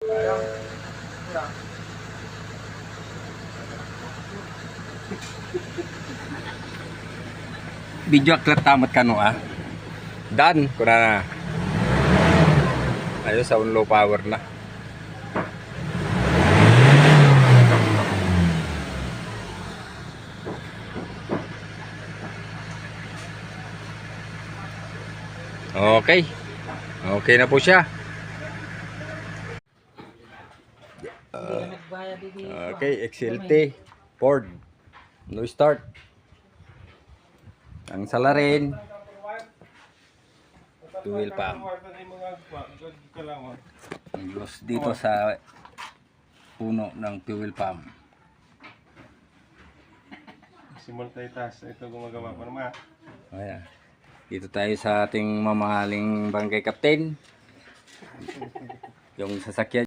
Video aklat tamat kano Dan kuna na. Ayo sa low power na. Okay. Okay na po siya. Okay, XLT Ford. No start. Ang salarin. Fuel pump. Ang loss dito sa puno ng fuel pump. Simul tayo taas. Ito gumagawa pa naman. Ayan. Dito tayo sa ating mamahaling barangay captain. Yung sasakyan